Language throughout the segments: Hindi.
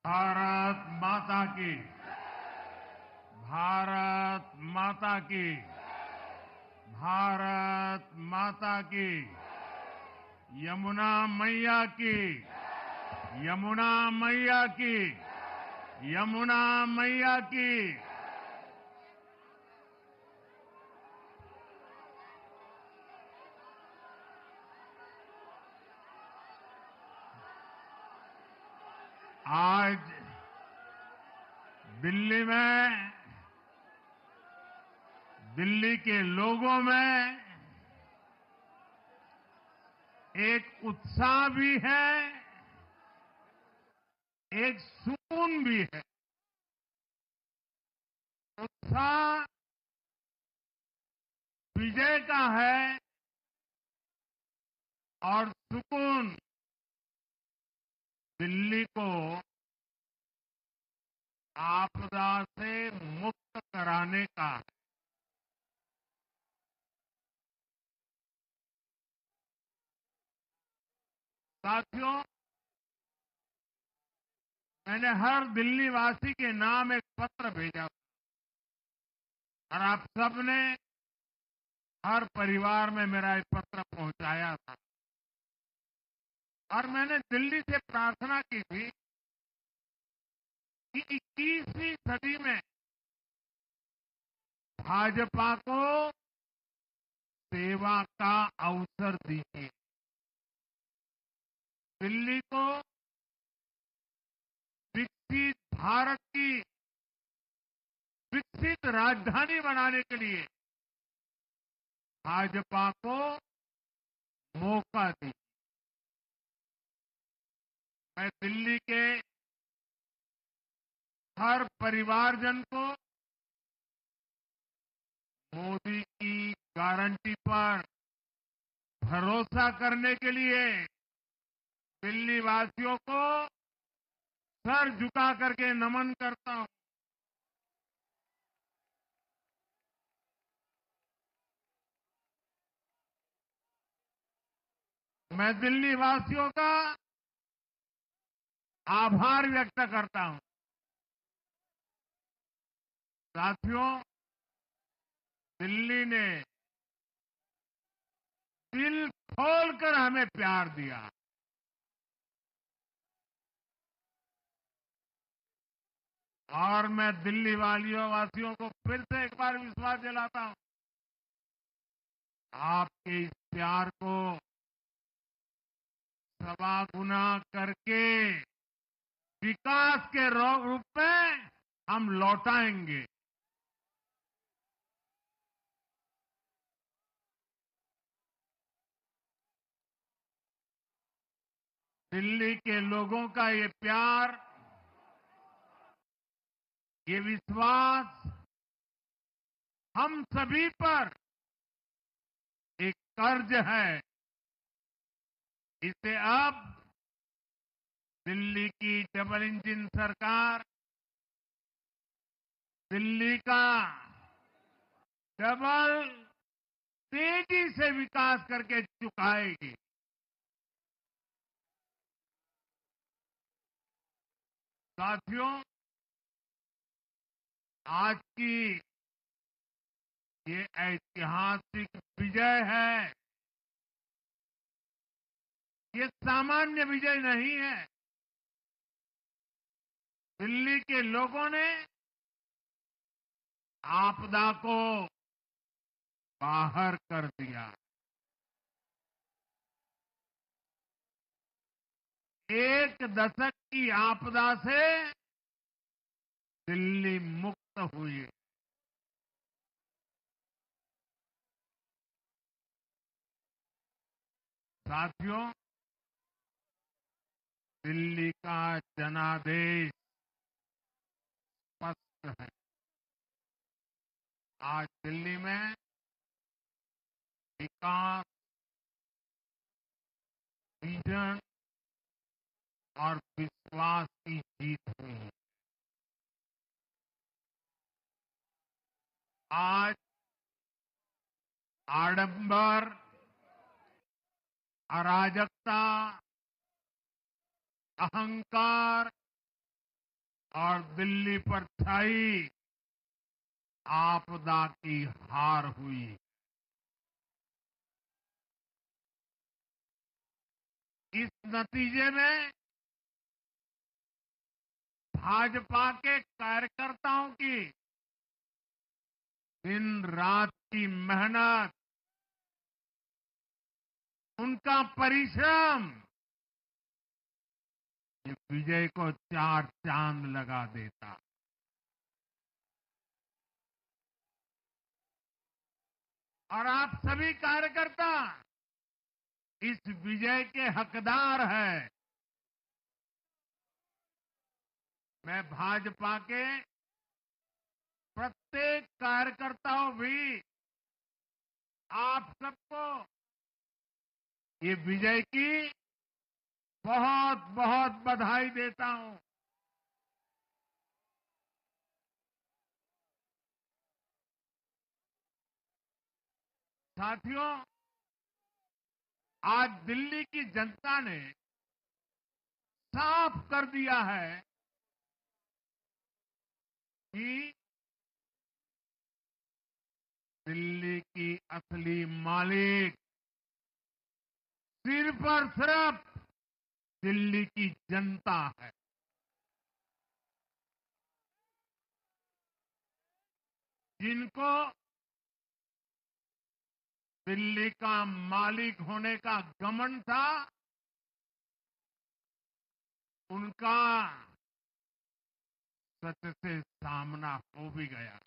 भारत माता की। भारत माता की। भारत माता की। यमुना मैया की। यमुना मैया की। यमुना मैया की। आज दिल्ली में, दिल्ली के लोगों में एक उत्साह भी है, एक सुकून भी है। उत्साह विजय का है और सुकून दिल्ली को आपदा से मुक्त कराने का है। साथियों, मैंने हर दिल्ली वासी के नाम एक पत्र भेजा और आप सबने हर परिवार में मेरा एक पत्र पहुंचाया था और मैंने दिल्ली से प्रार्थना की थी कि 21वीं सदी में भाजपा को सेवा का अवसर दीजिए। दिल्ली को विकसित भारत की विकसित राजधानी बनाने के लिए भाजपा को मौका दी। मैं दिल्ली के हर परिवारजन को मोदी की गारंटी पर भरोसा करने के लिए दिल्ली वासियों को सर झुका करके नमन करता हूं। मैं दिल्ली वासियों का आभार व्यक्त करता हूं। साथियों, दिल्ली ने दिल खोलकर हमें प्यार दिया और मैं दिल्ली वासियों को फिर से एक बार विश्वास दिलाता हूं। आपके इस प्यार को सवा गुना करके विकास के रूप में हम लौटाएंगे। दिल्ली के लोगों का ये प्यार, ये विश्वास हम सभी पर एक कर्ज है। इसे अब दिल्ली की डबल इंजन सरकार, दिल्ली का डबल तेजी से विकास करके चुकाएगी। साथियों, आज की ये ऐतिहासिक विजय है। ये सामान्य विजय नहीं है। दिल्ली के लोगों ने आपदा को बाहर कर दिया। एक दशक की आपदा से दिल्ली मुक्त हुई। साथियों, दिल्ली का जनादेश स्पष्ट है। आज दिल्ली में विकास, विजन और विश्वास की जीत हुई है। आज आडंबर, अराजकता, अहंकार और दिल्ली पर छाई आपदा की हार हुई। इस नतीजे में भाजपा के कार्यकर्ताओं की दिन रात की मेहनत, उनका परिश्रम ये विजय को चार चांद लगा देता। और आप सभी कार्यकर्ता इस विजय के हकदार हैं। मैं भाजपा के प्रत्येक कार्यकर्ताओं भी आप सबको ये विजय की बहुत बहुत बधाई देता हूं। साथियों, आज दिल्ली की जनता ने साफ कर दिया है कि दिल्ली की असली मालिक सिर्फ और सिर्फ दिल्ली की जनता है। जिनको दिल्ली का मालिक होने का घमंड था, उनका सच से सामना हो भी गया।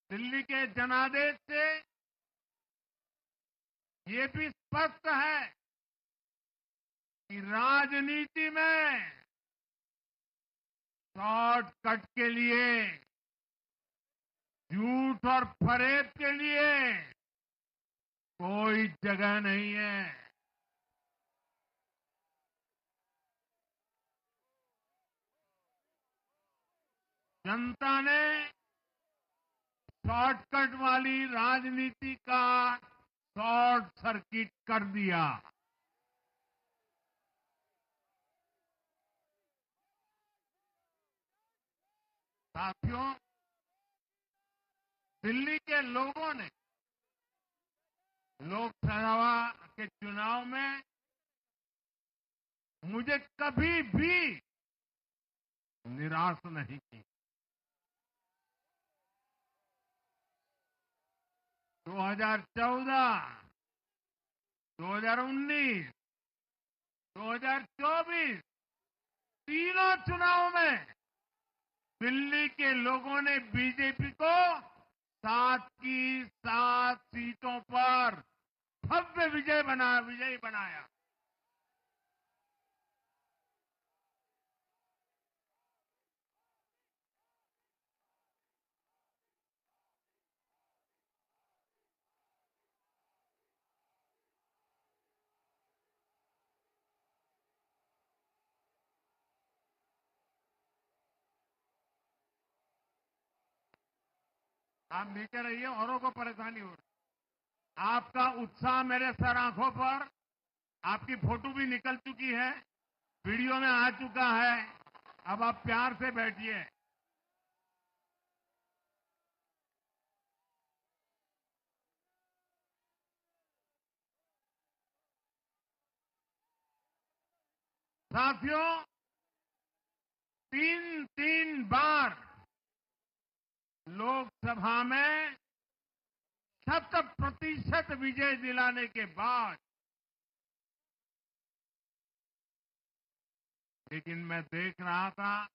दिल्ली के जनादेश से ये भी स्पष्ट है कि राजनीति में शॉर्टकट के लिए, झूठ और फरेब के लिए कोई जगह नहीं है। जनता ने शॉर्टकट वाली राजनीति का शॉर्ट सर्किट कर दिया। साथियों, दिल्ली के लोगों ने लोकसभा के चुनाव में मुझे कभी भी निराश नहीं की। 2014, 2019, 2024 तीनों चुनाव में दिल्ली के लोगों ने बीजेपी को 7 की 7 सीटों पर भव्य विजयी बनाया। आप नीचे रहिए, औरों को परेशानी हो रही। आपका उत्साह मेरे सर आंखों पर, आपकी फोटो भी निकल चुकी है, वीडियो में आ चुका है। अब आप प्यार से बैठिए। साथियों, 3 बार लोकसभा में 100% विजय दिलाने के बाद, लेकिन मैं देख रहा था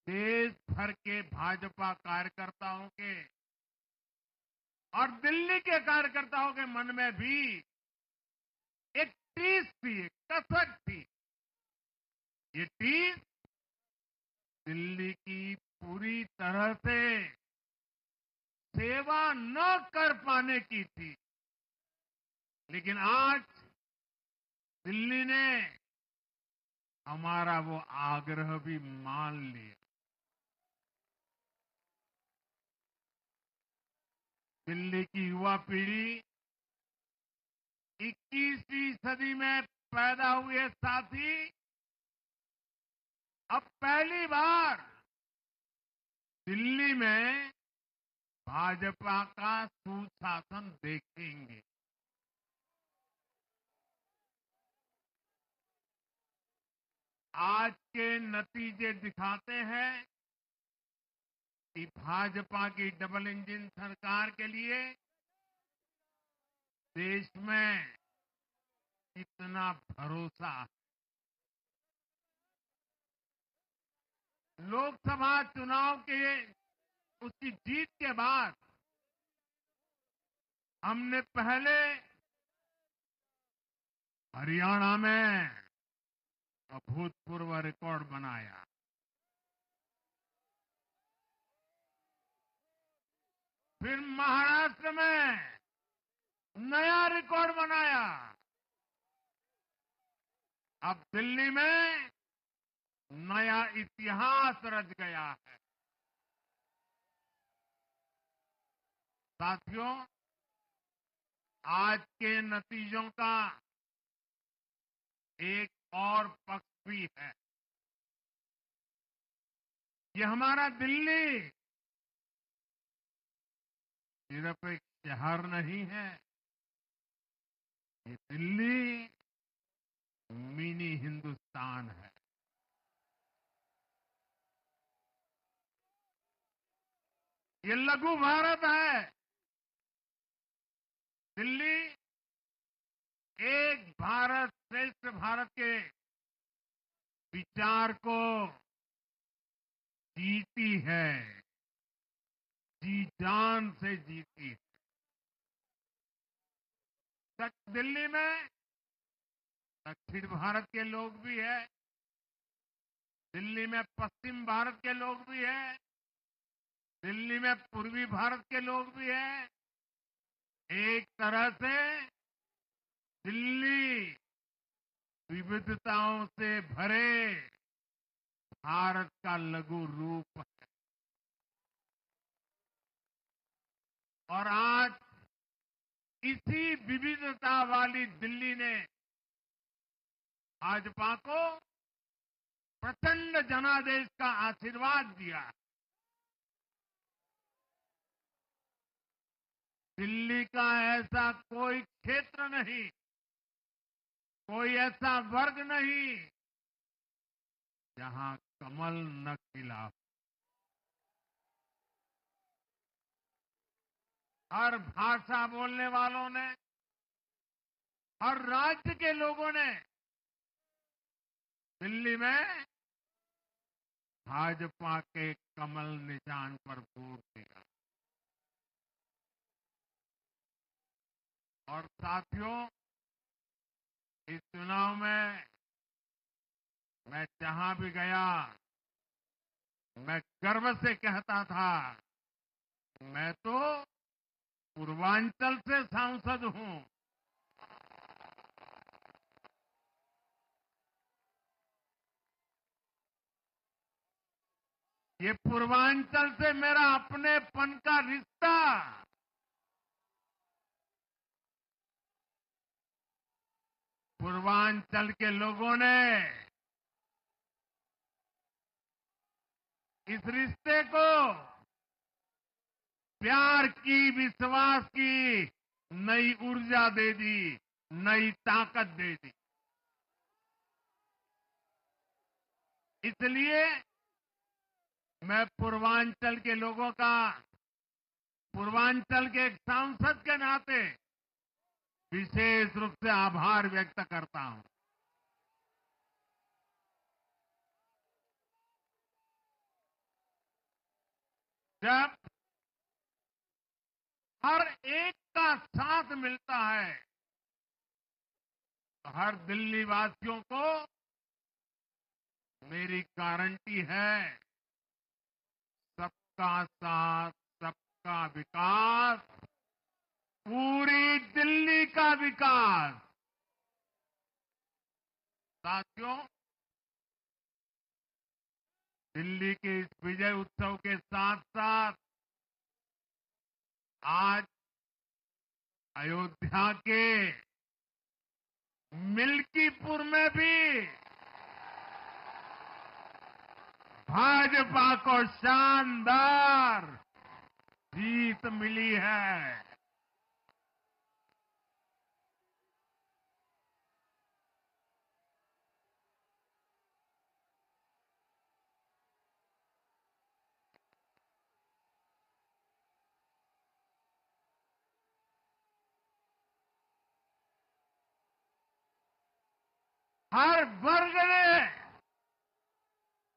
देश भर के भाजपा कार्यकर्ताओं के और दिल्ली के कार्यकर्ताओं के मन में भी एक टीस थी, एक कसक थी। ये टीस दिल्ली की पूरी तरह से सेवा न कर पाने की थी। लेकिन आज दिल्ली ने हमारा वो आग्रह भी मान लिया। दिल्ली की युवा पीढ़ी 21वीं सदी में पैदा हुए साथी अब पहली बार दिल्ली में भाजपा का सुशासन देखेंगे। आज के नतीजे दिखाते हैं कि भाजपा की डबल इंजन सरकार के लिए देश में कितना भरोसा है। लोकसभा चुनाव के उसकी जीत के बाद हमने पहले हरियाणा में अभूतपूर्व रिकॉर्ड बनाया, फिर महाराष्ट्र में नया रिकॉर्ड बनाया, अब दिल्ली में नया इतिहास रच गया है। साथियों, आज के नतीजों का एक और पक्ष भी है। ये हमारा दिल्ली सिर्फ एक शहर नहीं है, ये दिल्ली मिनी हिंदुस्तान है। ये लघु भारत है। दिल्ली एक भारत श्रेष्ठ भारत के विचार को जीती है, जी जान से जीती है। दिल्ली में दक्षिण भारत के लोग भी हैं, दिल्ली में पश्चिम भारत के लोग भी हैं, दिल्ली में पूर्वी भारत के लोग भी हैं। एक तरह से दिल्ली विविधताओं से भरे भारत का लघु रूप है। और आज इसी विविधता वाली दिल्ली ने भाजपा को प्रचंड जनादेश का आशीर्वाद दिया। दिल्ली का ऐसा कोई क्षेत्र नहीं, कोई ऐसा वर्ग नहीं जहां कमल न खिला। हर भाषा बोलने वालों ने, हर राज्य के लोगों ने दिल्ली में भाजपा के कमल निशान पर वोट दिया। और साथियों, इस चुनाव में मैं जहां भी गया, मैं गर्व से कहता था, मैं तो पूर्वांचल से सांसद हूं। ये पूर्वांचल से मेरा अपनेपन का रिश्ता, पूर्वांचल के लोगों ने इस रिश्ते को प्यार की, विश्वास की नई ऊर्जा दे दी, नई ताकत दे दी। इसलिए मैं पूर्वांचल के लोगों का, पूर्वांचल के एक सांसद के नाते विशेष रूप से आभार व्यक्त करता हूं। जब हर एक का साथ मिलता है तो हर दिल्ली वासियों को मेरी गारंटी है, सबका साथ, सबका विकास, पूरी दिल्ली का विकास। साथियों, दिल्ली के इस विजय उत्सव के साथ साथ आज अयोध्या के मिल्कीपुर में भी भाजपा को शानदार जीत मिली है। हर वर्ग ने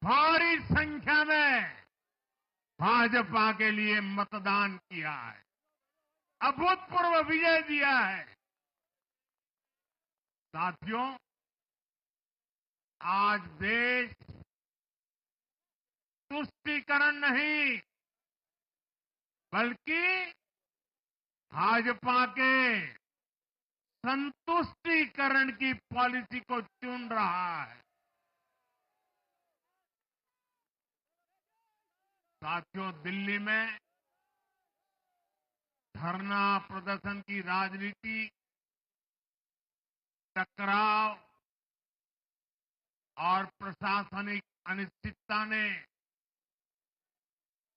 भारी संख्या में भाजपा के लिए मतदान किया है, अभूतपूर्व विजय दिया है। साथियों, आज देश तुष्टीकरण नहीं बल्कि भाजपा के संतुष्टीकरण की पॉलिसी को चुन रहा है। साथियों, दिल्ली में धरना प्रदर्शन की राजनीति, टकराव और प्रशासनिक अनिश्चितता ने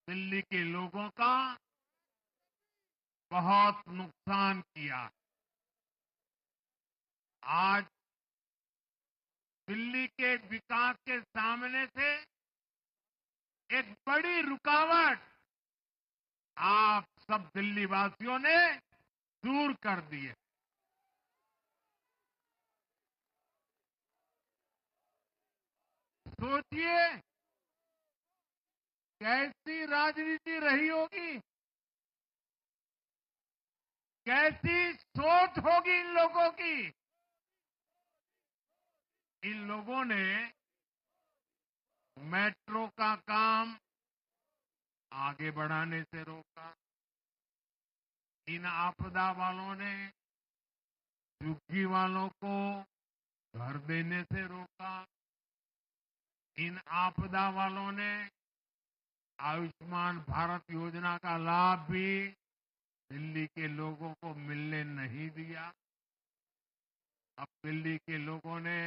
दिल्ली के लोगों का बहुत नुकसान किया। आज दिल्ली के विकास के सामने से एक बड़ी रुकावट आप सब दिल्ली वासियों ने दूर कर दी है। सोचिए कैसी राजनीति रही होगी, कैसी सोच होगी इन लोगों की। इन लोगों ने मेट्रो का काम आगे बढ़ाने से रोका। इन आपदा वालों ने झुग्गी वालों को घर देने से रोका। इन आपदा वालों ने आयुष्मान भारत योजना का लाभ भी दिल्ली के लोगों को मिलने नहीं दिया। अब दिल्ली के लोगों ने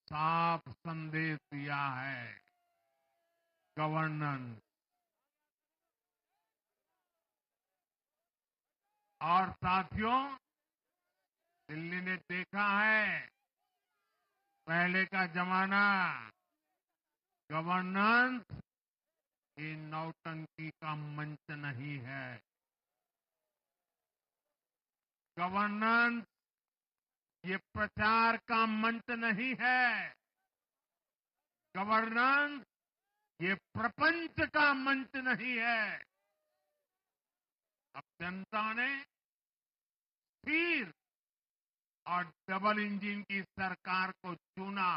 साफ संदेश दिया है, गवर्नेंस। और साथियों, दिल्ली ने देखा है पहले का जमाना, गवर्नेंस ये नौटंकी का मंच नहीं है। गवर्नेंस ये प्रचार का मंच नहीं है। गवर्नेंस ये प्रपंच का मंच नहीं है। अब जनता ने स्थिर और डबल इंजन की सरकार को चुना।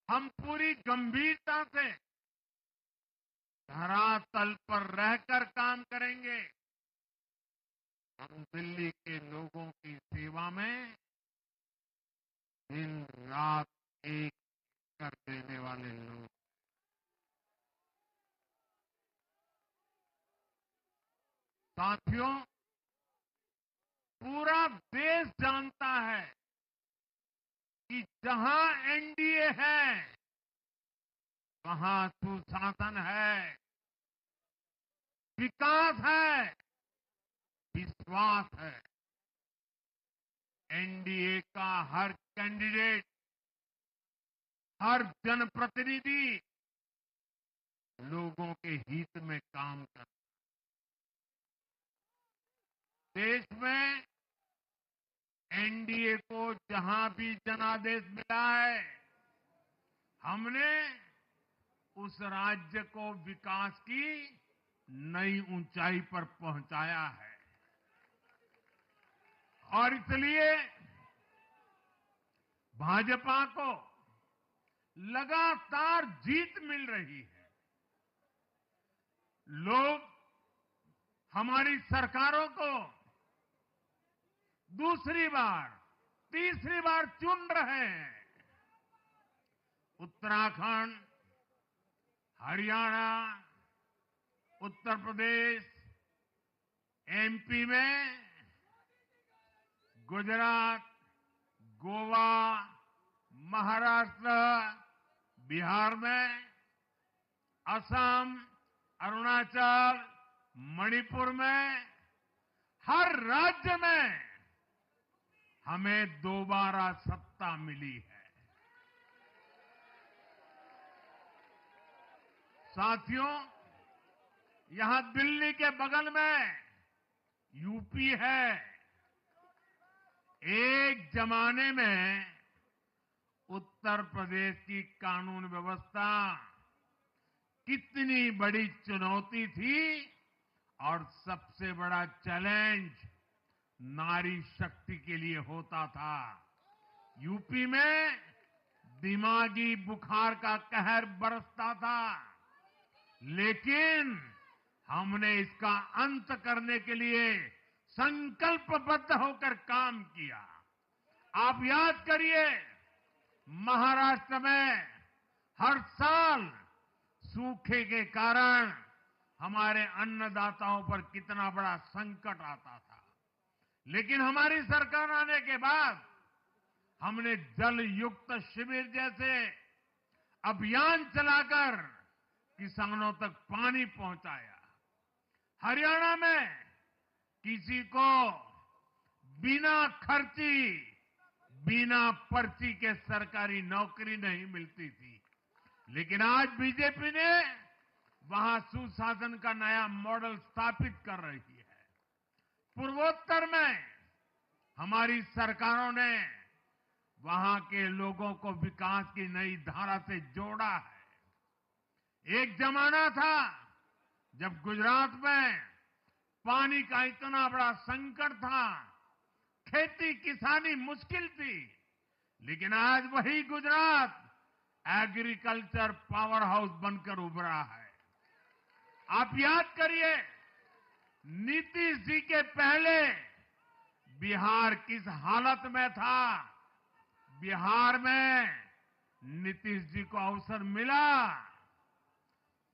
हम पूरी गंभीरता से धरातल पर रहकर काम करेंगे। हम दिल्ली के लोगों की सेवा में दिन रात एक कर देने वाले लोग। साथियों, पूरा देश जानता है कि जहां एनडीए है वहां सुशासन है, विकास है, विश्वास है। एनडीए का हर कैंडिडेट, हर जनप्रतिनिधि लोगों के हित में काम करता है। देश में एनडीए को जहां भी जनादेश मिला है, हमने उस राज्य को विकास की नई ऊंचाई पर पहुंचाया है। और इसलिए भाजपा को लगातार जीत मिल रही है। लोग हमारी सरकारों को दूसरी बार, तीसरी बार चुन रहे हैं। उत्तराखंड, हरियाणा, उत्तर प्रदेश, एमपी में गुजरात, गोवा, महाराष्ट्र, बिहार में, असम, अरुणाचल, मणिपुर में, हर राज्य में हमें दोबारा सत्ता मिली है। साथियों, यहां दिल्ली के बगल में यूपी है। एक जमाने में उत्तर प्रदेश की कानून व्यवस्था कितनी बड़ी चुनौती थी और सबसे बड़ा चैलेंज नारी शक्ति के लिए होता था। यूपी में दिमागी बुखार का कहर बरसता था, लेकिन हमने इसका अंत करने के लिए संकल्पबद्ध होकर काम किया। आप याद करिए, महाराष्ट्र में हर साल सूखे के कारण हमारे अन्नदाताओं पर कितना बड़ा संकट आता था, लेकिन हमारी सरकार आने के बाद हमने जल युक्त शिविर जैसे अभियान चलाकर किसानों तक पानी पहुंचाया। हरियाणा में किसी को बिना खर्ची, बिना पर्ची के सरकारी नौकरी नहीं मिलती थी, लेकिन आज बीजेपी ने वहां सुशासन का नया मॉडल स्थापित कर रही है। पूर्वोत्तर में हमारी सरकारों ने वहां के लोगों को विकास की नई धारा से जोड़ा है। एक जमाना था जब गुजरात में पानी का इतना बड़ा संकट था, खेती किसानी मुश्किल थी, लेकिन आज वही गुजरात एग्रीकल्चर पावर हाउस बनकर उभरा है। आप याद करिए, नीतीश जी के पहले बिहार किस हालत में था। बिहार में नीतीश जी को अवसर मिला।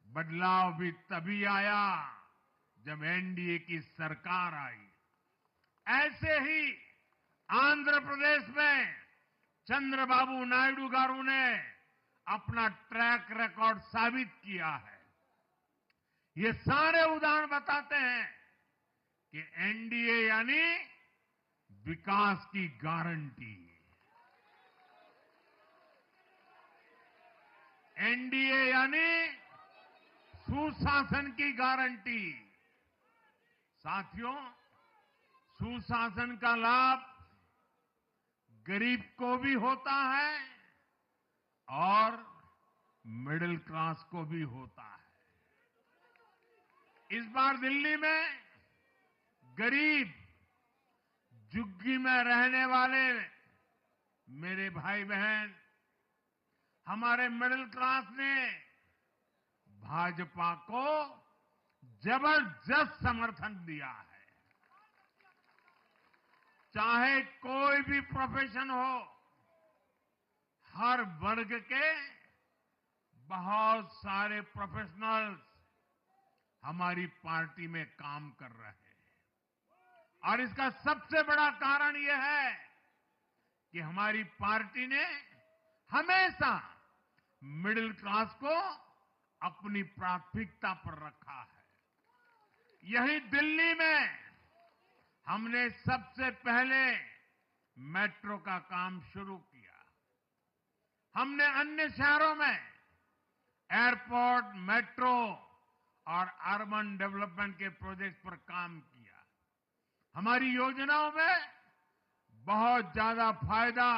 बदलाव भी तभी आया जब एनडीए की सरकार आई। ऐसे ही आंध्र प्रदेश में चंद्रबाबू नायडू गारू ने अपना ट्रैक रिकॉर्ड साबित किया है। ये सारे उदाहरण बताते हैं कि एनडीए यानी विकास की गारंटी। एनडीए यानी सुशासन की गारंटी। साथियों, सुशासन का लाभ गरीब को भी होता है और मिडिल क्लास को भी होता है। इस बार दिल्ली में गरीब, झुग्गी में रहने वाले मेरे भाई बहन, हमारे मिडिल क्लास ने भाजपा को जबरदस्त समर्थन दिया है। चाहे कोई भी प्रोफेशन हो, हर वर्ग के बहुत सारे प्रोफेशनल्स हमारी पार्टी में काम कर रहे हैं। और इसका सबसे बड़ा कारण यह है कि हमारी पार्टी ने हमेशा मिडिल क्लास को अपनी प्राथमिकता पर रखा है। यही दिल्ली में हमने सबसे पहले मेट्रो का काम शुरू किया। हमने अन्य शहरों में एयरपोर्ट, मेट्रो और अर्बन डेवलपमेंट के प्रोजेक्ट पर काम किया। हमारी योजनाओं में बहुत ज्यादा फायदा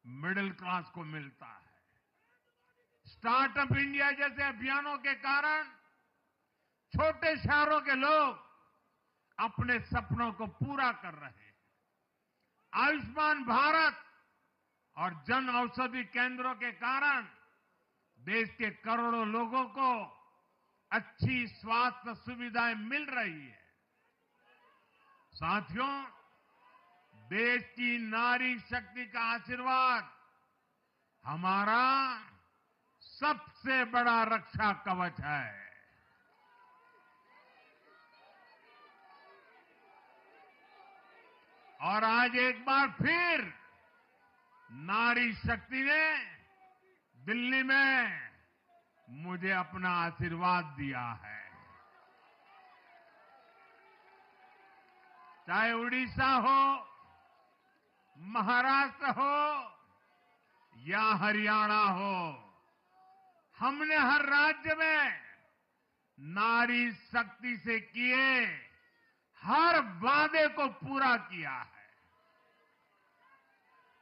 मिडिल क्लास को मिलता है। स्टार्टअप इंडिया जैसे अभियानों के कारण छोटे शहरों के लोग अपने सपनों को पूरा कर रहे हैं। आयुष्मान भारत और जन औषधि केंद्रों के कारण देश के करोड़ों लोगों को अच्छी स्वास्थ्य सुविधाएं मिल रही है। साथियों, देश की नारी शक्ति का आशीर्वाद हमारा सबसे बड़ा रक्षा कवच है। और आज आज एक बार फिर नारी शक्ति ने दिल्ली में मुझे अपना आशीर्वाद दिया है। चाहे उड़ीसा हो, महाराष्ट्र हो या हरियाणा हो, हमने हर राज्य में नारी शक्ति से किए हर वादे को पूरा किया है।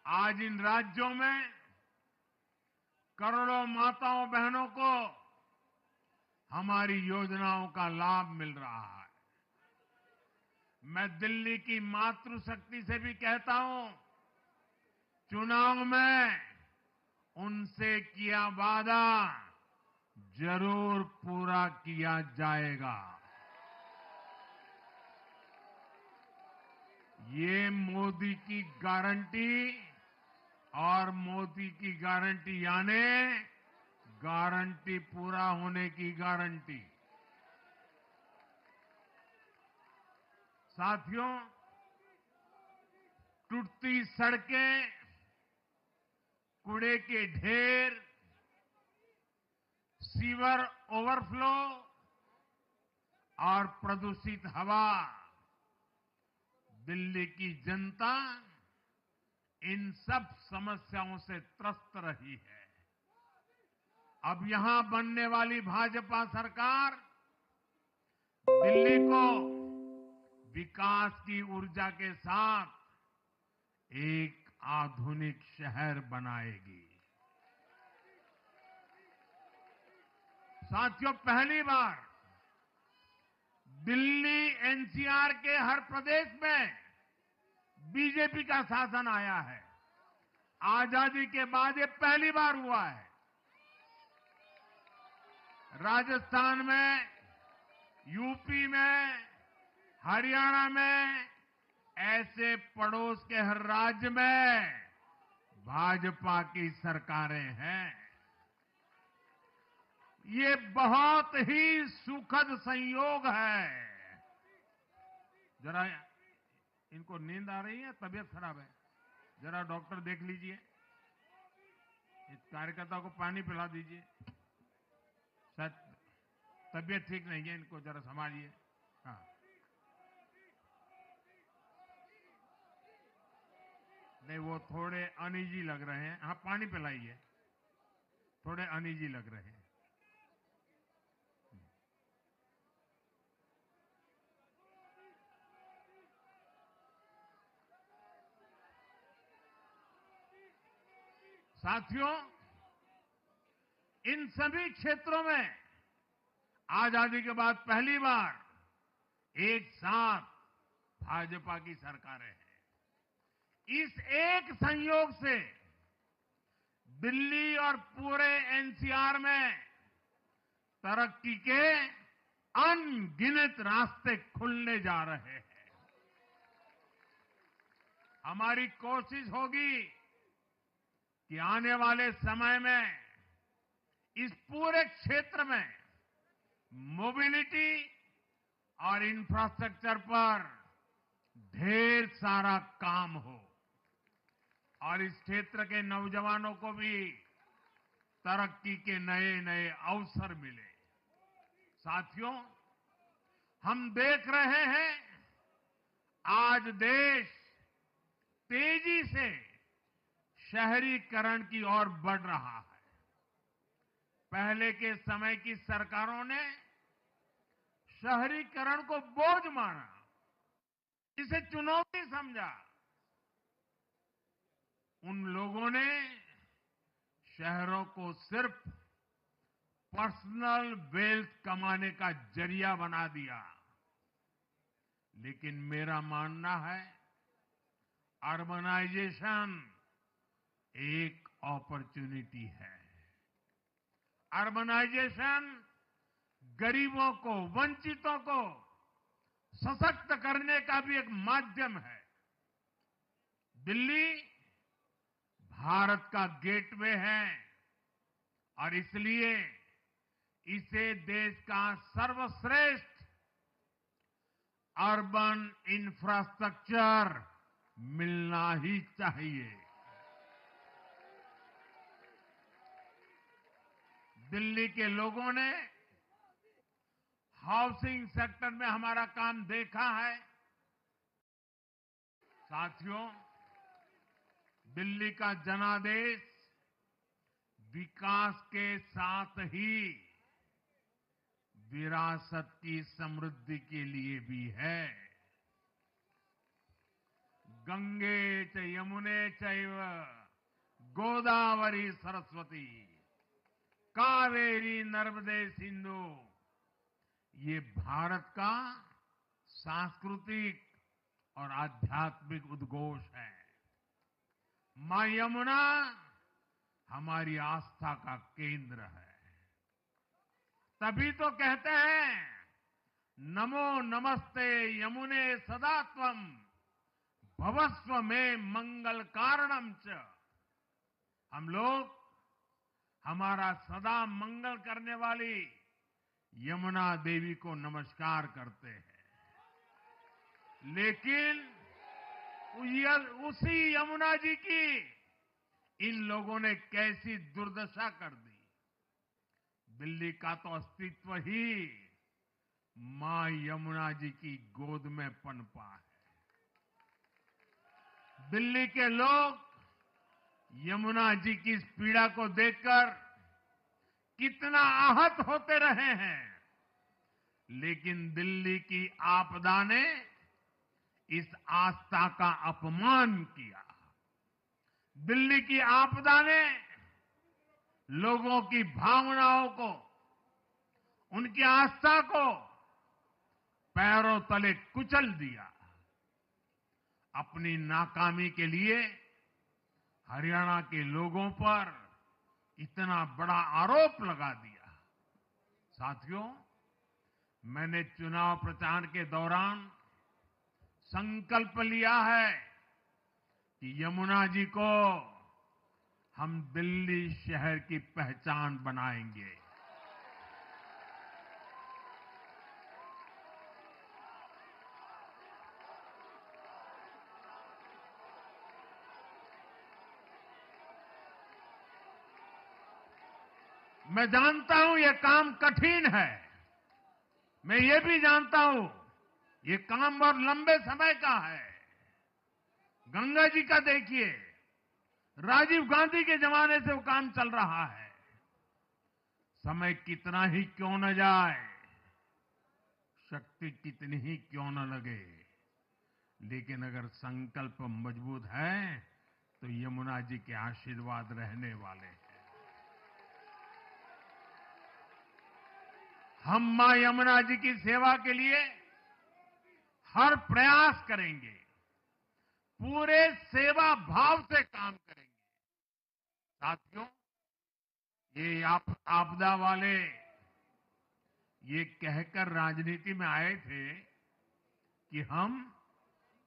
आज इन राज्यों में करोड़ों माताओं बहनों को हमारी योजनाओं का लाभ मिल रहा है। मैं दिल्ली की मातृशक्ति से भी कहता हूं, चुनाव में उनसे किया वादा जरूर पूरा किया जाएगा। ये मोदी की गारंटी और मोदी की गारंटी यानी गारंटी पूरा होने की गारंटी। साथियों, टूटती सड़कें, कूड़े के ढेर, सीवर ओवरफ्लो और प्रदूषित हवा, दिल्ली की जनता इन सब समस्याओं से त्रस्त रही है। अब यहां बनने वाली भाजपा सरकार दिल्ली को विकास की ऊर्जा के साथ एक आधुनिक शहर बनाएगी। साथियों, पहली बार दिल्ली एनसीआर के हर प्रदेश में बीजेपी का शासन आया है। आजादी के बाद ये पहली बार हुआ है। राजस्थान में, यूपी में, हरियाणा में, ऐसे पड़ोस के हर राज्य में भाजपा की सरकारें हैं। ये बहुत ही सुखद संयोग है। जरा इनको नींद आ रही है, तबीयत खराब है, जरा डॉक्टर देख लीजिए। इस कार्यकर्ता को पानी पिला दीजिए, शायद तबीयत ठीक नहीं है, इनको जरा संभालिए। हाँ, नहीं वो थोड़े अनईजी लग रहे हैं। हाँ, पानी पिलाइए, थोड़े अनईजी लग रहे हैं। साथियों, इन सभी क्षेत्रों में आजादी के बाद पहली बार एक साथ भाजपा की सरकारें हैं। इस एक संयोग से दिल्ली और पूरे एनसीआर में तरक्की के अनगिनत रास्ते खुलने जा रहे हैं। हमारी कोशिश होगी कि आने वाले समय में इस पूरे क्षेत्र में मोबिलिटी और इंफ्रास्ट्रक्चर पर ढेर सारा काम हो और इस क्षेत्र के नौजवानों को भी तरक्की के नए नए अवसर मिले। साथियों, हम देख रहे हैं आज देश तेजी से शहरीकरण की ओर बढ़ रहा है। पहले के समय की सरकारों ने शहरीकरण को बोझ माना, इसे चुनौती समझा। उन लोगों ने शहरों को सिर्फ पर्सनल वेल्थ कमाने का जरिया बना दिया। लेकिन मेरा मानना है, अर्बनाइजेशन एक अपॉर्चुनिटी है। अर्बनाइजेशन गरीबों को, वंचितों को सशक्त करने का भी एक माध्यम है। दिल्ली भारत का गेटवे है और इसलिए इसे देश का सर्वश्रेष्ठ अर्बन इंफ्रास्ट्रक्चर मिलना ही चाहिए। दिल्ली के लोगों ने हाउसिंग सेक्टर में हमारा काम देखा है। साथियों, दिल्ली का जनादेश विकास के साथ ही विरासत की समृद्धि के लिए भी है। गंगे च यमुने चैव गोदावरी सरस्वती कावेरी नर्मदे सिंधु, ये भारत का सांस्कृतिक और आध्यात्मिक उद्घोष है। मां यमुना हमारी आस्था का केंद्र है। तभी तो कहते हैं, नमो नमस्ते यमुने सदा त्वम भवस्व में मंगल कारणम च। हम लोग हमारा सदा मंगल करने वाली यमुना देवी को नमस्कार करते हैं। लेकिन उसी यमुना जी की इन लोगों ने कैसी दुर्दशा कर दी। दिल्ली का तो अस्तित्व ही मां यमुना जी की गोद में पनपा है। दिल्ली के लोग यमुना जी की इस पीड़ा को देखकर कितना आहत होते रहे हैं, लेकिन दिल्ली की आपदा ने इस आस्था का अपमान किया। दिल्ली की आपदा ने लोगों की भावनाओं को, उनकी आस्था को पैरों तले कुचल दिया। अपनी नाकामी के लिए हरियाणा के लोगों पर इतना बड़ा आरोप लगा दिया। साथियों, मैंने चुनाव प्रचार के दौरान संकल्प लिया है कि यमुना जी को हम दिल्ली शहर की पहचान बनाएंगे। मैं जानता हूं ये काम कठिन है। मैं ये भी जानता हूं ये काम बहुत लंबे समय का है। गंगा जी का देखिए, राजीव गांधी के जमाने से वो काम चल रहा है। समय कितना ही क्यों न जाए, शक्ति कितनी ही क्यों न लगे, लेकिन अगर संकल्प मजबूत है तो यमुना जी के आशीर्वाद रहने वाले हैं। हम मां यमुना जी की सेवा के लिए हर प्रयास करेंगे, पूरे सेवा भाव से काम करेंगे। साथियों, ये आपदा वाले ये कहकर राजनीति में आए थे कि हम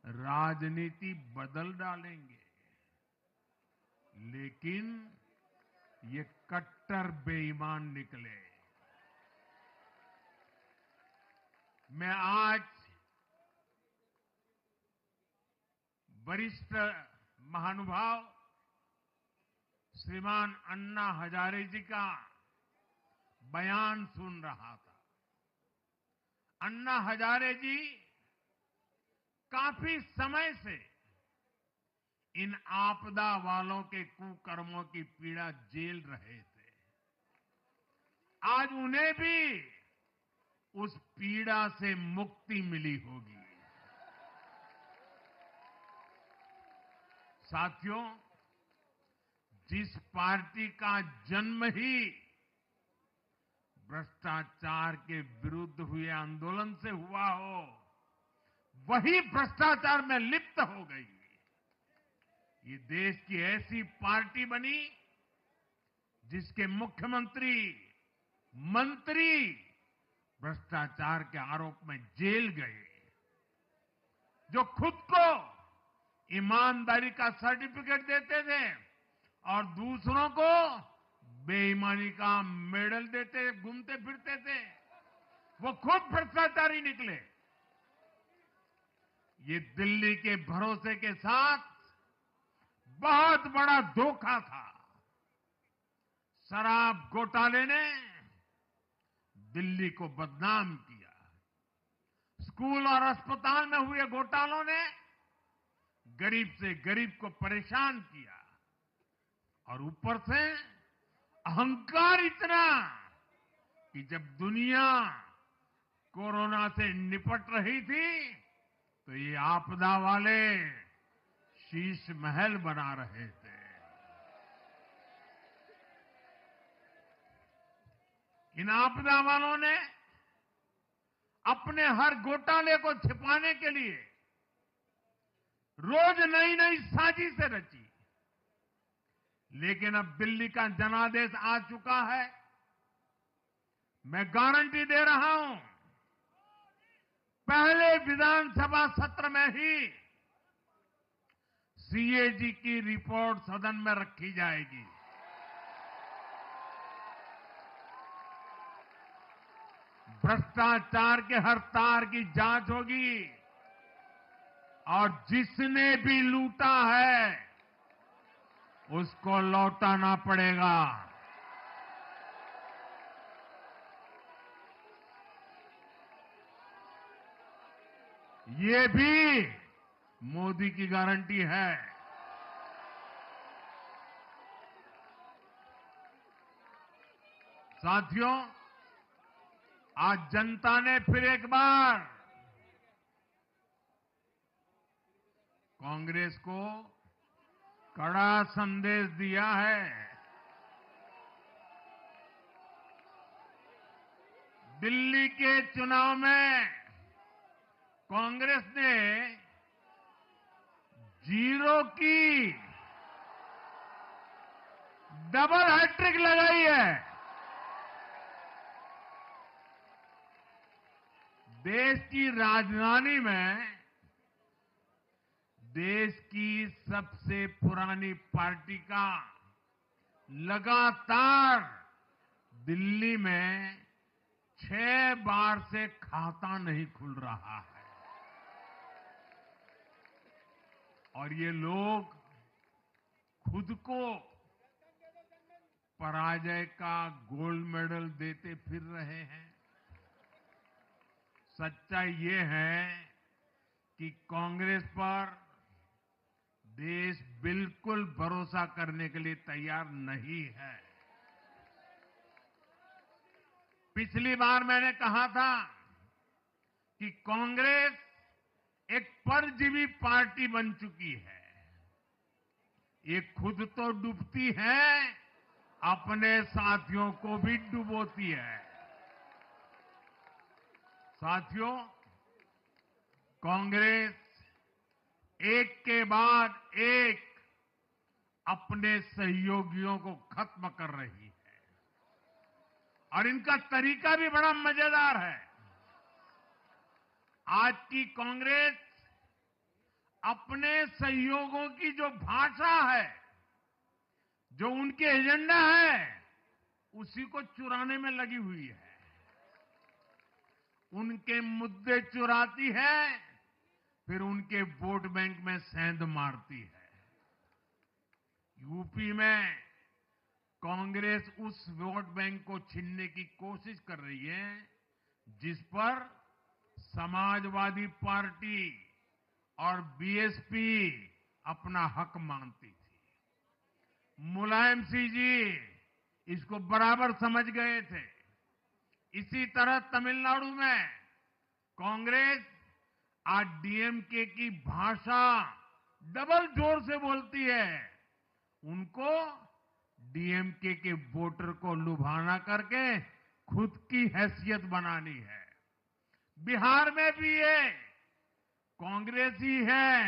राजनीति बदल डालेंगे, लेकिन ये कट्टर बेईमान निकले। मैं आज वरिष्ठ महानुभाव श्रीमान अन्ना हजारे जी का बयान सुन रहा था। अन्ना हजारे जी काफी समय से इन आपदा वालों के कुकर्मों की पीड़ा झेल रहे थे। आज उन्हें भी उस पीड़ा से मुक्ति मिली होगी। साथियों, जिस पार्टी का जन्म ही भ्रष्टाचार के विरुद्ध हुए आंदोलन से हुआ हो, वही भ्रष्टाचार में लिप्त हो गई। ये देश की ऐसी पार्टी बनी जिसके मुख्यमंत्री, मंत्री भ्रष्टाचार के आरोप में जेल गए, जो खुद को ईमानदारी का सर्टिफिकेट देते थे और दूसरों को बेईमानी का मेडल देते घूमते फिरते थे, वो खुद भ्रष्टाचारी निकले। ये दिल्ली के भरोसे के साथ बहुत बड़ा धोखा था। शराब घोटाले ने दिल्ली को बदनाम किया। स्कूल और अस्पताल में हुए घोटालों ने गरीब से गरीब को परेशान किया। और ऊपर से अहंकार इतना कि जब दुनिया कोरोना से निपट रही थी तो ये आपदा वाले शीश महल बना रहे थे। इन आपदा वालों ने अपने हर घोटाले को छिपाने के लिए रोज नई नई साजिशें रची। लेकिन अब दिल्ली का जनादेश आ चुका है। मैं गारंटी दे रहा हूं, पहले विधानसभा सत्र में ही सीएजी की रिपोर्ट सदन में रखी जाएगी। भ्रष्टाचार के हर तार की जांच होगी और जिसने भी लूटा है उसको लौटाना पड़ेगा। ये भी मोदी की गारंटी है। साथियों, आज जनता ने फिर एक बार कांग्रेस को कड़ा संदेश दिया है। दिल्ली के चुनाव में कांग्रेस ने जीरो की डबल हैट्रिक लगाई है। देश की राजधानी में देश की सबसे पुरानी पार्टी का लगातार दिल्ली में 6 बार से खाता नहीं खुल रहा है। और ये लोग खुद को पराजय का गोल्ड मेडल देते फिर रहे हैं। सच्चाई ये है कि कांग्रेस पर देश बिल्कुल भरोसा करने के लिए तैयार नहीं है। पिछली बार मैंने कहा था कि कांग्रेस एक परजीवी पार्टी बन चुकी है। ये खुद तो डूबती है, अपने साथियों को भी डुबोती है। साथियों, कांग्रेस एक के बाद एक अपने सहयोगियों को खत्म कर रही है और इनका तरीका भी बड़ा मजेदार है। आज की कांग्रेस अपने सहयोगियों की जो भाषा है, जो उनके एजेंडा है, उसी को चुराने में लगी हुई है। उनके मुद्दे चुराती है, फिर उनके वोट बैंक में सेंध मारती है। यूपी में कांग्रेस उस वोट बैंक को छीनने की कोशिश कर रही है जिस पर समाजवादी पार्टी और बीएसपी अपना हक मानती थी। मुलायम सिंह जी इसको बराबर समझ गए थे। इसी तरह तमिलनाडु में कांग्रेस आज डीएमके की भाषा डबल जोर से बोलती है। उनको डीएमके के वोटर को लुभाना करके खुद की हैसियत बनानी है। बिहार में भी ये कांग्रेस ही है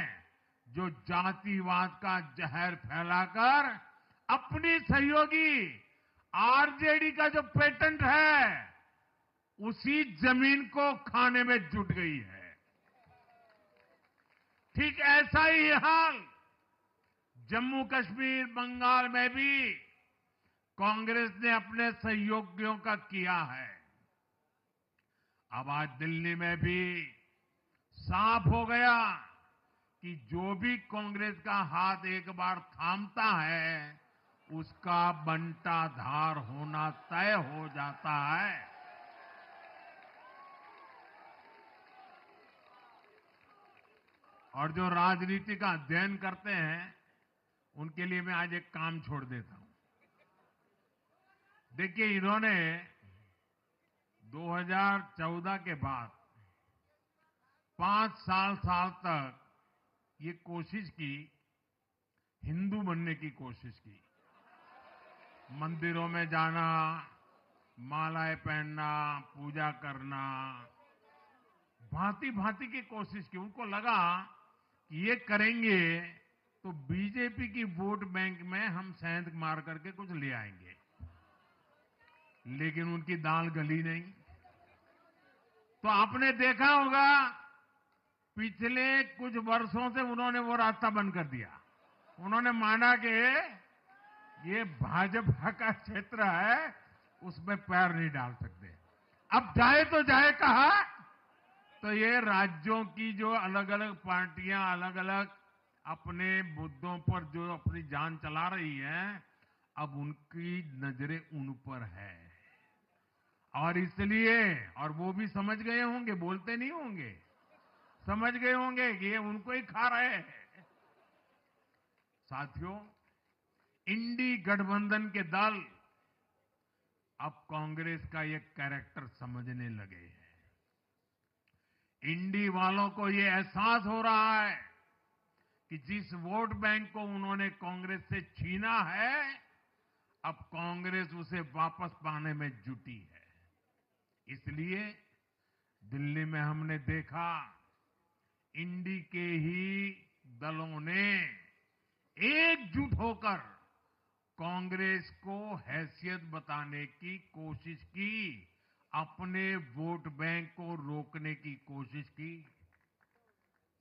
जो जातिवाद का जहर फैलाकर अपनी सहयोगी आरजेडी का जो पेटेंट है उसी जमीन को खाने में जुट गई है। ठीक ऐसा ही हाल जम्मू कश्मीर, बंगाल में भी कांग्रेस ने अपने सहयोगियों का किया है। अब आज दिल्ली में भी साफ हो गया कि जो भी कांग्रेस का हाथ एक बार थामता है उसका बंटाधार होना तय हो जाता है। और जो राजनीति का अध्ययन करते हैं उनके लिए मैं आज एक काम छोड़ देता हूं। देखिए, इन्होंने 2014 के बाद 5 साल तक ये कोशिश की, हिंदू बनने की कोशिश की। मंदिरों में जाना, मालाएं पहनना, पूजा करना, भांति भांति की कोशिश की। उनको लगा कि ये करेंगे तो बीजेपी की वोट बैंक में हम सेंध मार करके कुछ ले आएंगे, लेकिन उनकी दाल गली नहीं। तो आपने देखा होगा पिछले कुछ वर्षों से उन्होंने वो रास्ता बंद कर दिया। उन्होंने माना कि ये भाजपा का क्षेत्र है, उसमें पैर नहीं डाल सकते। अब जाए तो जाए कहा, तो ये राज्यों की जो अलग अलग पार्टियां अलग अलग अपने मुद्दों पर जो अपनी जान चला रही हैं, अब उनकी नजरें उन पर है। और इसलिए, और वो भी समझ गए होंगे, बोलते नहीं होंगे, समझ गए होंगे कि ये उनको ही खा रहे हैं। साथियों, इंडी गठबंधन के दल अब कांग्रेस का ये कैरेक्टर समझने लगे हैं। इंडी वालों को ये एहसास हो रहा है कि जिस वोट बैंक को उन्होंने कांग्रेस से छीना है, अब कांग्रेस उसे वापस पाने में जुटी है। इसलिए दिल्ली में हमने देखा, इंडी के ही दलों ने एकजुट होकर कांग्रेस को हैसियत बताने की कोशिश की, अपने वोट बैंक को रोकने की कोशिश की।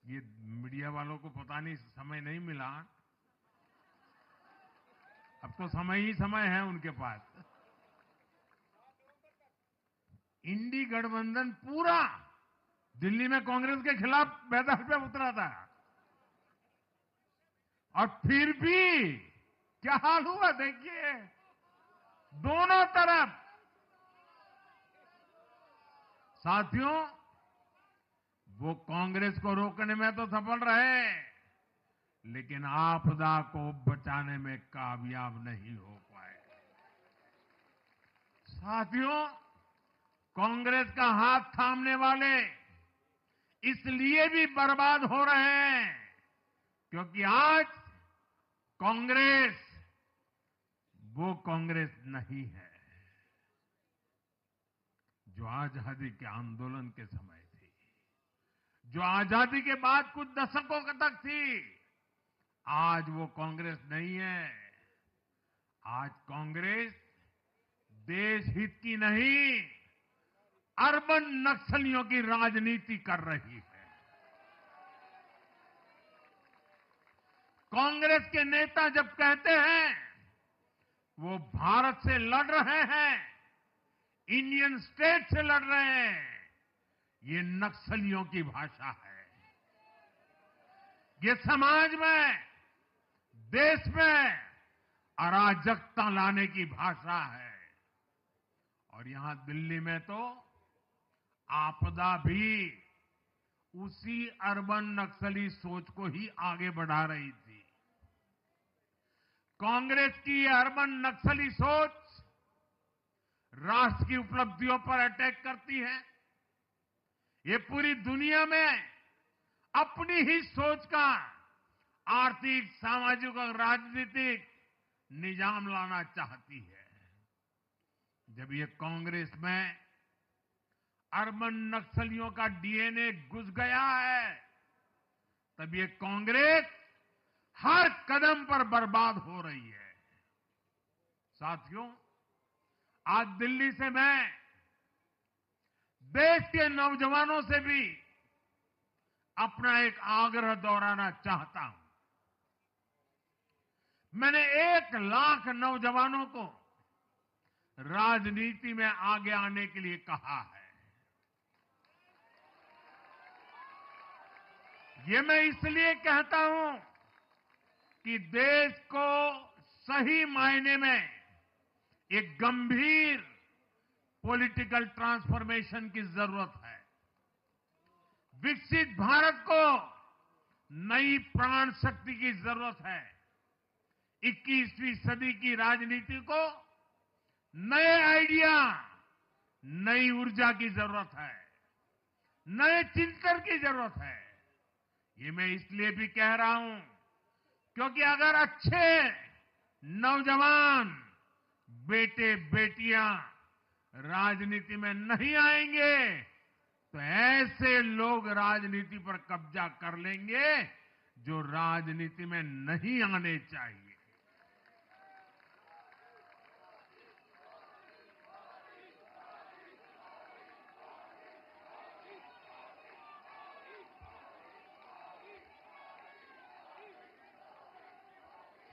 ये मीडिया वालों को पता नहीं समय नहीं मिला, अब तो समय ही समय है उनके पास। इंडी गठबंधन पूरा दिल्ली में कांग्रेस के खिलाफ मैदान पे उतरा था, और फिर भी क्या हाल हुआ देखिए, दोनों तरफ। साथियों, वो कांग्रेस को रोकने में तो सफल रहे, लेकिन आपदा को बचाने में कामयाब नहीं हो पाए। साथियों, कांग्रेस का हाथ थामने वाले इसलिए भी बर्बाद हो रहे हैं क्योंकि आज कांग्रेस वो कांग्रेस नहीं है जो आजादी के आंदोलन के समय थी, जो आजादी के बाद कुछ दशकों तक थी। आज वो कांग्रेस नहीं है। आज कांग्रेस देश हित की नहीं, अर्बन नक्सलियों की राजनीति कर रही है। कांग्रेस के नेता जब कहते हैं वो भारत से लड़ रहे हैं, इंडियन स्टेट से लड़ रहे हैं, ये नक्सलियों की भाषा है। ये समाज में, देश में अराजकता लाने की भाषा है। और यहां दिल्ली में तो आपदा भी उसी अर्बन नक्सली सोच को ही आगे बढ़ा रही थी। कांग्रेस की ये अर्बन नक्सली सोच राष्ट्र की उपलब्धियों पर अटैक करती है। ये पूरी दुनिया में अपनी ही सोच का आर्थिक, सामाजिक और राजनीतिक निजाम लाना चाहती है। जब ये कांग्रेस में अर्बन नक्सलियों का डीएनए घुस गया है, तब ये कांग्रेस हर कदम पर बर्बाद हो रही है। साथियों, आज दिल्ली से मैं देश के नौजवानों से भी अपना एक आग्रह दोहराना चाहता हूं। मैंने 1 लाख नौजवानों को राजनीति में आगे आने के लिए कहा है। ये मैं इसलिए कहता हूं कि देश को सही मायने में एक गंभीर पॉलिटिकल ट्रांसफॉर्मेशन की जरूरत है। विकसित भारत को नई प्राण शक्ति की जरूरत है। 21वीं सदी की राजनीति को नए आइडिया, नई ऊर्जा की जरूरत है, नए चिंतन की जरूरत है। ये मैं इसलिए भी कह रहा हूं क्योंकि अगर अच्छे नौजवान बेटे बेटियां राजनीति में नहीं आएंगे तो ऐसे लोग राजनीति पर कब्जा कर लेंगे जो राजनीति में नहीं आने चाहिए।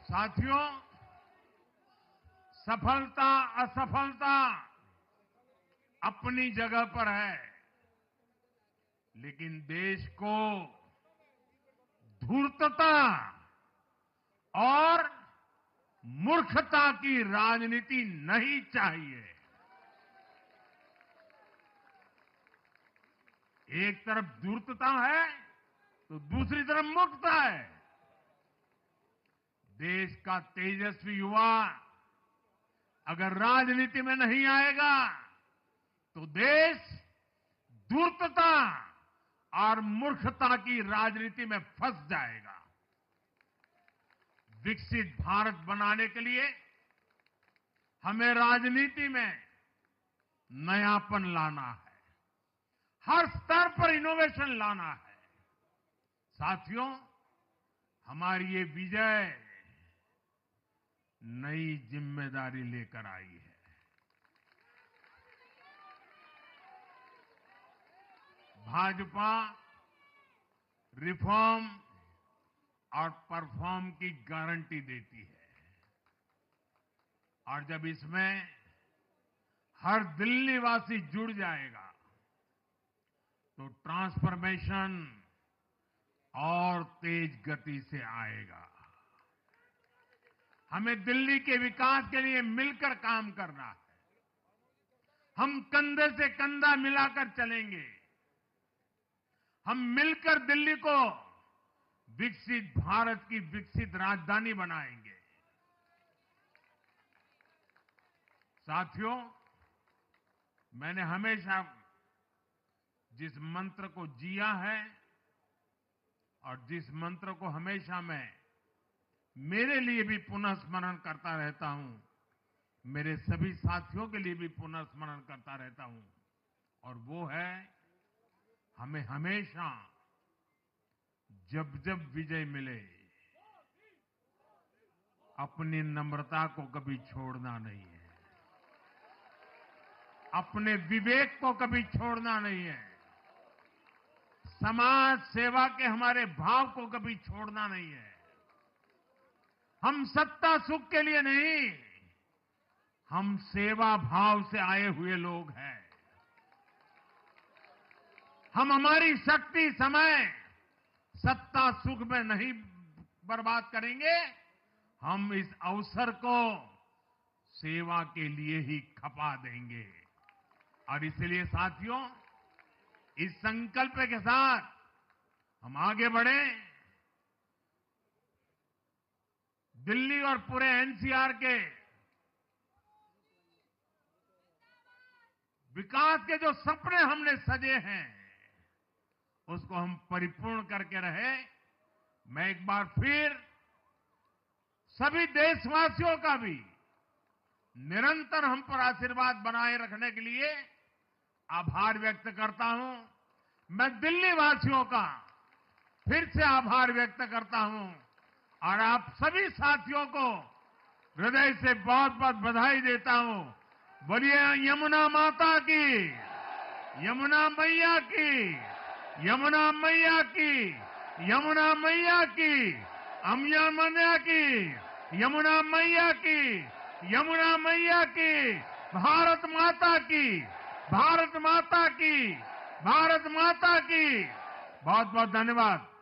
साथियों, सफलता असफलता अपनी जगह पर है, लेकिन देश को धूर्तता और मूर्खता की राजनीति नहीं चाहिए। एक तरफ धूर्तता है तो दूसरी तरफ मूर्खता है। देश का तेजस्वी युवा अगर राजनीति में नहीं आएगा तो देश धूर्तता और मूर्खता की राजनीति में फंस जाएगा। विकसित भारत बनाने के लिए हमें राजनीति में नयापन लाना है, हर स्तर पर इनोवेशन लाना है। साथियों, हमारी ये विजय नई जिम्मेदारी लेकर आई है। भाजपा रिफॉर्म और परफॉर्म की गारंटी देती है और जब इसमें हर दिल्ली वासी जुड़ जाएगा तो ट्रांसफॉर्मेशन और तेज गति से आएगा। हमें दिल्ली के विकास के लिए मिलकर काम करना है। हम कंधे से कंधा मिलाकर चलेंगे। हम मिलकर दिल्ली को विकसित भारत की विकसित राजधानी बनाएंगे। साथियों, मैंने हमेशा जिस मंत्र को जिया है और जिस मंत्र को हमेशा मैं मेरे लिए भी पुनः स्मरण करता रहता हूं, मेरे सभी साथियों के लिए भी पुनः स्मरण करता रहता हूं, और वो है हमें हमेशा जब जब विजय मिले अपनी नम्रता को कभी छोड़ना नहीं है, अपने विवेक को कभी छोड़ना नहीं है, समाज सेवा के हमारे भाव को कभी छोड़ना नहीं है। हम सत्ता सुख के लिए नहीं, हम सेवा भाव से आए हुए लोग हैं। हम हमारी शक्ति समय सत्ता सुख में नहीं बर्बाद करेंगे, हम इस अवसर को सेवा के लिए ही खपा देंगे। और इसलिए साथियों, इस संकल्प के साथ हम आगे बढ़े। दिल्ली और पूरे एनसीआर के विकास के जो सपने हमने सजे हैं उसको हम परिपूर्ण करके रहे। मैं एक बार फिर सभी देशवासियों का भी निरंतर हम पर आशीर्वाद बनाए रखने के लिए आभार व्यक्त करता हूं। मैं दिल्ली वासियों का फिर से आभार व्यक्त करता हूं और आप सभी साथियों को हृदय से बहुत बहुत बधाई देता हूं। बोलिए यमुना माता की, यमुना मैया की, यमुना मैया की, यमुना मैया की, अम्या मैया की, यमुना मैया की, यमुना मैया की, भारत माता की, भारत माता की, भारत माता की। बहुत बहुत धन्यवाद।